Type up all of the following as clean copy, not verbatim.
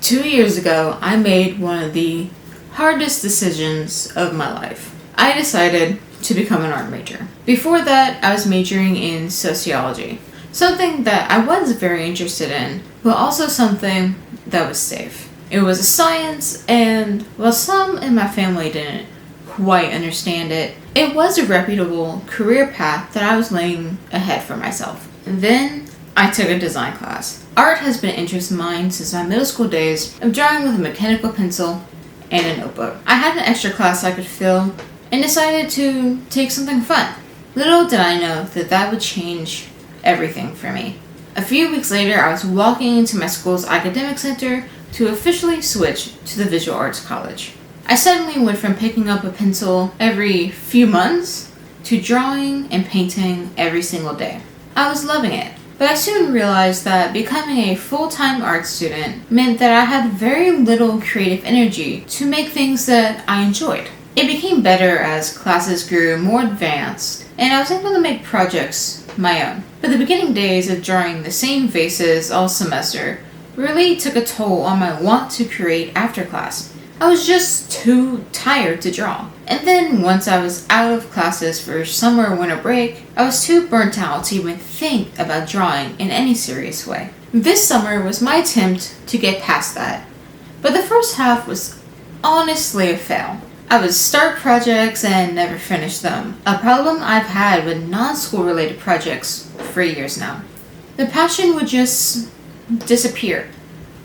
2 years ago, I made one of the hardest decisions of my life. I decided to become an art major. Before that, I was majoring in sociology, something that I was very interested in, but also something that was safe. It was a science, and while some in my family didn't quite understand it, it was a reputable career path that I was laying ahead for myself. And then I took a design class. Art has been an interest of mine since my middle school days of drawing with a mechanical pencil and a notebook. I had an extra class I could fill and decided to take something fun. Little did I know that that would change everything for me. A few weeks later, I was walking into my school's academic center to officially switch to the visual arts college. I suddenly went from picking up a pencil every few months to drawing and painting every single day. I was loving it. But I soon realized that becoming a full-time art student meant that I had very little creative energy to make things that I enjoyed. It became better as classes grew more advanced, and I was able to make projects my own. But the beginning days of drawing the same faces all semester really took a toll on my want to create after class. I was just too tired to draw. And then once I was out of classes for summer or winter break, I was too burnt out to even think about drawing in any serious way. This summer was my attempt to get past that. But the first half was honestly a fail. I would start projects and never finish them, a problem I've had with non-school related projects for years now. The passion would just disappear.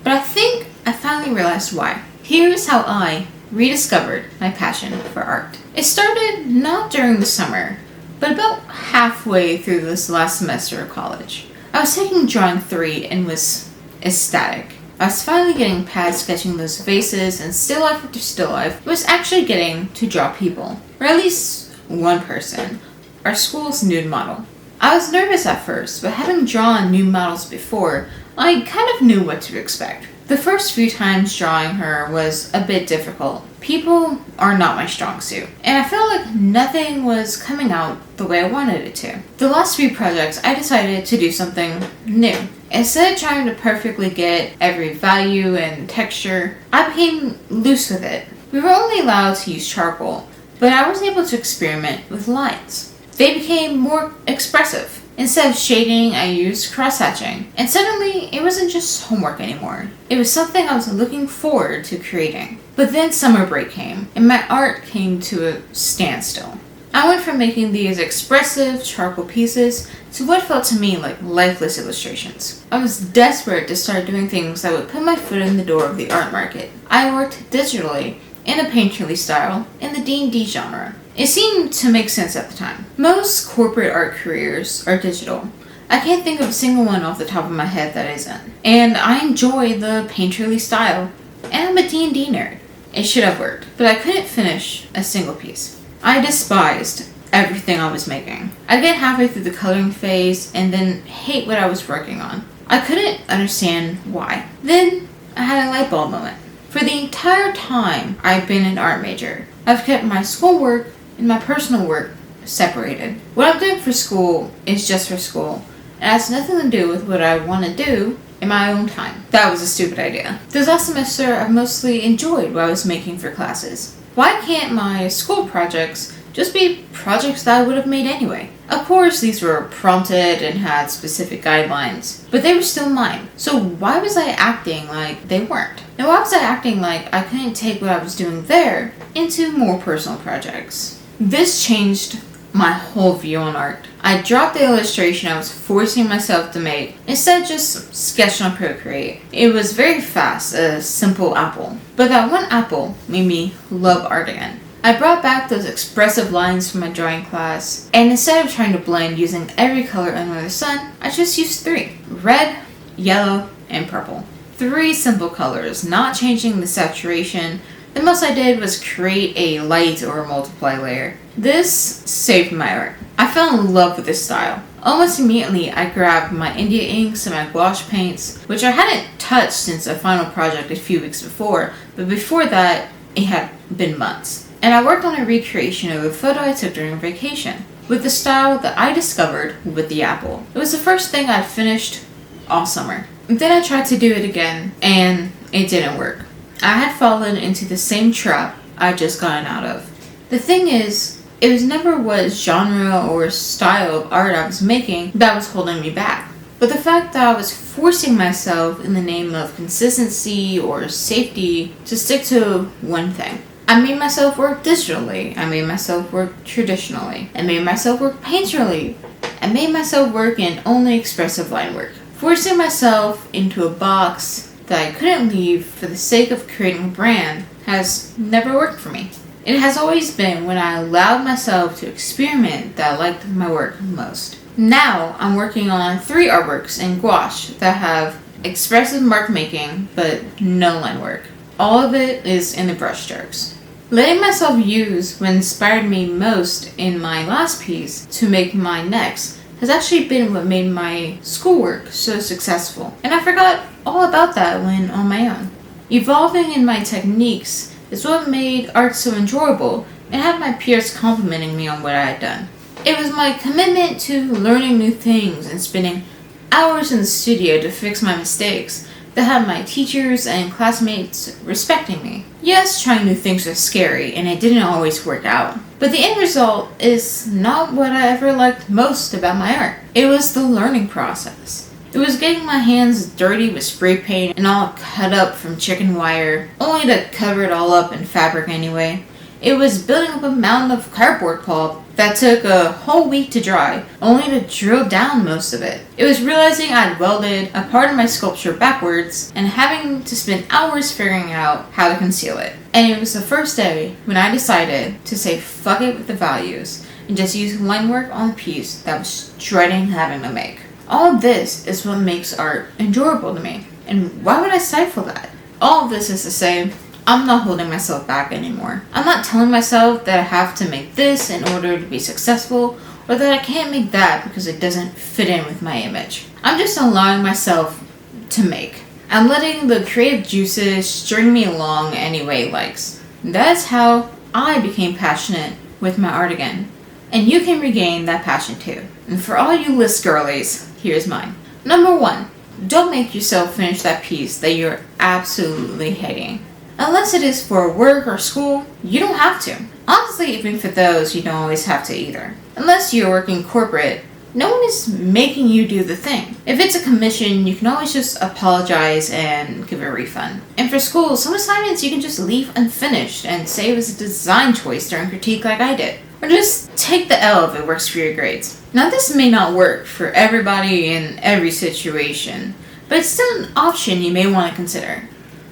But I think I finally realized why. Here's how I rediscovered my passion for art. It started not during the summer, but about halfway through this last semester of college. I was taking drawing 3 and was ecstatic. I was finally getting past sketching those faces and still life after still life. Was actually getting to draw people, or at least one person, our school's nude model. I was nervous at first, but having drawn nude models before, I kind of knew what to expect. The first few times drawing her was a bit difficult. People are not my strong suit, and I felt like nothing was coming out the way I wanted it to. The last few projects, I decided to do something new. Instead of trying to perfectly get every value and texture, I became loose with it. We were only allowed to use charcoal, but I was able to experiment with lines. They became more expressive. Instead of shading, I used cross-hatching. And suddenly, it wasn't just homework anymore. It was something I was looking forward to creating. But then summer break came, and my art came to a standstill. I went from making these expressive charcoal pieces to what felt to me like lifeless illustrations. I was desperate to start doing things that would put my foot in the door of the art market. I worked digitally, in a painterly style, in the D&D genre. It seemed to make sense at the time. Most corporate art careers are digital. I can't think of a single one off the top of my head that isn't. And I enjoy the painterly style, and I'm a D&D nerd. It should have worked, but I couldn't finish a single piece. I despised everything I was making. I'd get halfway through the coloring phase and then hate what I was working on. I couldn't understand why. Then I had a light bulb moment. For the entire time I've been an art major, I've kept my schoolwork and my personal work separated. What I'm doing for school is just for school, and has nothing to do with what I want to do in my own time. That was a stupid idea. This last semester, I've mostly enjoyed what I was making for classes. Why can't my school projects just be projects that I would have made anyway? Of course, these were prompted and had specific guidelines, but they were still mine. So why was I acting like they weren't? And why was I acting like I couldn't take what I was doing there into more personal projects? This changed my whole view on art. I dropped the illustration I was forcing myself to make, instead just sketched on Procreate. It was very fast, a simple apple. But that one apple made me love art again. I brought back those expressive lines from my drawing class, and instead of trying to blend using every color under the sun, I just used 3. Red, yellow, and purple. 3 simple colors, not changing the saturation. The most I did was create a light or multiply layer. This saved my art. I fell in love with this style. Almost immediately, I grabbed my India inks and my gouache paints, which I hadn't touched since a final project a few weeks before, but before that, it had been months. And I worked on a recreation of a photo I took during vacation, with the style that I discovered with the apple. It was the first thing I'd finished all summer. Then I tried to do it again, and it didn't work. I had fallen into the same trap I'd just gotten out of. The thing is, it was never what genre or style of art I was making that was holding me back, but the fact that I was forcing myself in the name of consistency or safety to stick to one thing. I made myself work digitally. I made myself work traditionally. I made myself work painterly. I made myself work in only expressive line work. Forcing myself into a box that I couldn't leave for the sake of creating a brand has never worked for me. It has always been when I allowed myself to experiment that I liked my work most. Now I'm working on 3 artworks in gouache that have expressive mark making but no line work. All of it is in the brush strokes. Letting myself use what inspired me most in my last piece to make my next has actually been what made my schoolwork so successful. And I forgot all about that when on my own. Evolving in my techniques is what made art so enjoyable and had my peers complimenting me on what I had done. It was my commitment to learning new things and spending hours in the studio to fix my mistakes that had my teachers and classmates respecting me. Yes, trying new things was scary and it didn't always work out, but the end result is not what I ever liked most about my art. It was the learning process. It was getting my hands dirty with spray paint and all cut up from chicken wire, only to cover it all up in fabric anyway. It was building up a mountain of cardboard pulp that took a whole week to dry, only to drill down most of it. It was realizing I'd welded a part of my sculpture backwards and having to spend hours figuring out how to conceal it. And it was the first day when I decided to say fuck it with the values and just use line work on a piece that I was dreading having to make. All of this is what makes art enjoyable to me. And why would I stifle that? All of this is to say, I'm not holding myself back anymore. I'm not telling myself that I have to make this in order to be successful, or that I can't make that because it doesn't fit in with my image. I'm just allowing myself to make. I'm letting the creative juices string me along any way it likes. That's how I became passionate with my art again. And you can regain that passion too. And for all you list girlies, here's mine. Number 1, don't make yourself finish that piece that you're absolutely hating. Unless it is for work or school, you don't have to. Honestly, even for those, you don't always have to either. Unless you're working corporate, no one is making you do the thing. If it's a commission, you can always just apologize and give a refund. And for school, some assignments you can just leave unfinished and say it was a design choice during critique like I did. Or just take the L if it works for your grades. Now this may not work for everybody in every situation, but it's still an option you may want to consider.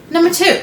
Number 2.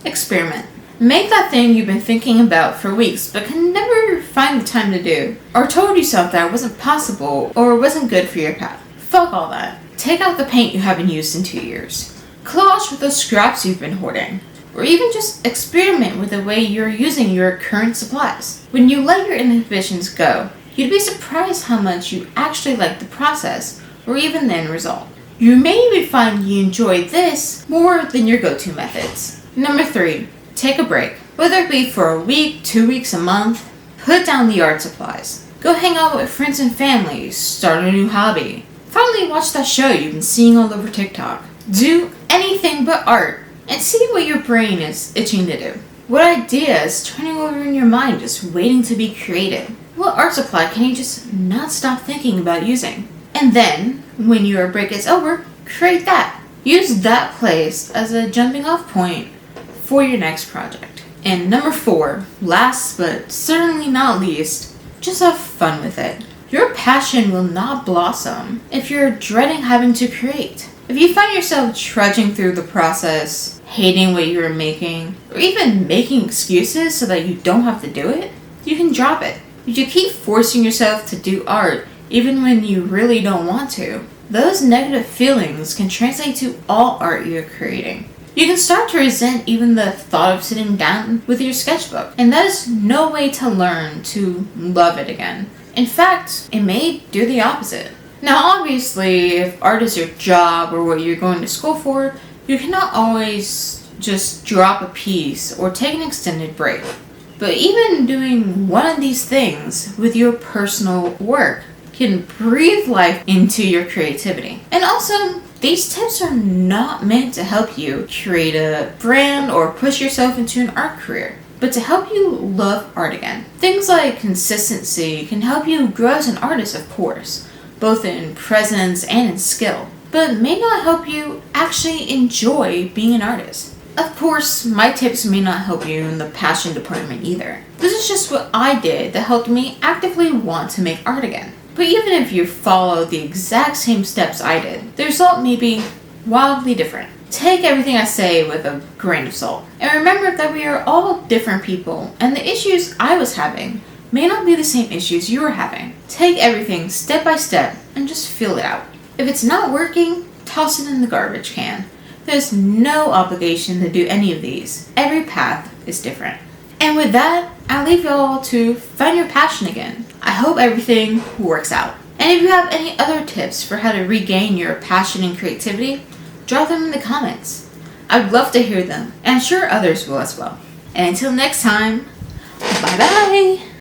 Experiment. Make that thing you've been thinking about for weeks but can never find the time to do, or told yourself that it wasn't possible or wasn't good for your path. Fuck all that. Take out the paint you haven't used in 2 years. Collage with those scraps you've been hoarding. Or even just experiment with the way you're using your current supplies. When you let your inhibitions go, you'd be surprised how much you actually like the process or even the end result. You may even find you enjoy this more than your go-to methods. Number 3, take a break. Whether it be for a week, 2 weeks, a month, put down the art supplies. Go hang out with friends and family, start a new hobby. Finally watch that show you've been seeing all over TikTok. Do anything but art and see what your brain is itching to do. What idea is turning over in your mind just waiting to be created? What art supply can you just not stop thinking about using? And then, when your break is over, create that. Use that place as a jumping off point for your next project. And number 4, last but certainly not least, just have fun with it. Your passion will not blossom if you're dreading having to create. If you find yourself trudging through the process, hating what you're making, or even making excuses so that you don't have to do it, you can drop it. If you keep forcing yourself to do art even when you really don't want to, those negative feelings can translate to all art you're creating. You can start to resent even the thought of sitting down with your sketchbook, and that is no way to learn to love it again. In fact, it may do the opposite. Now obviously, if art is your job or what you're going to school for, you cannot always just drop a piece or take an extended break. But even doing one of these things with your personal work can breathe life into your creativity. And also, These tips are not meant to help you create a brand or push yourself into an art career, but to help you love art again. Things like consistency can help you grow as an artist, of course, both in presence and in skill, but may not help you actually enjoy being an artist. Of course, my tips may not help you in the passion department either. This is just what I did that helped me actively want to make art again. But even if you follow the exact same steps I did, the result may be wildly different. Take everything I say with a grain of salt. And remember that we are all different people, and the issues I was having may not be the same issues you are having. Take everything step by step and just feel it out. If it's not working, toss it in the garbage can. There's no obligation to do any of these. Every path is different. And with that, I'll leave y'all to find your passion again. I hope everything works out. And if you have any other tips for how to regain your passion and creativity, drop them in the comments. I'd love to hear them, and I'm sure others will as well. And until next time, bye bye!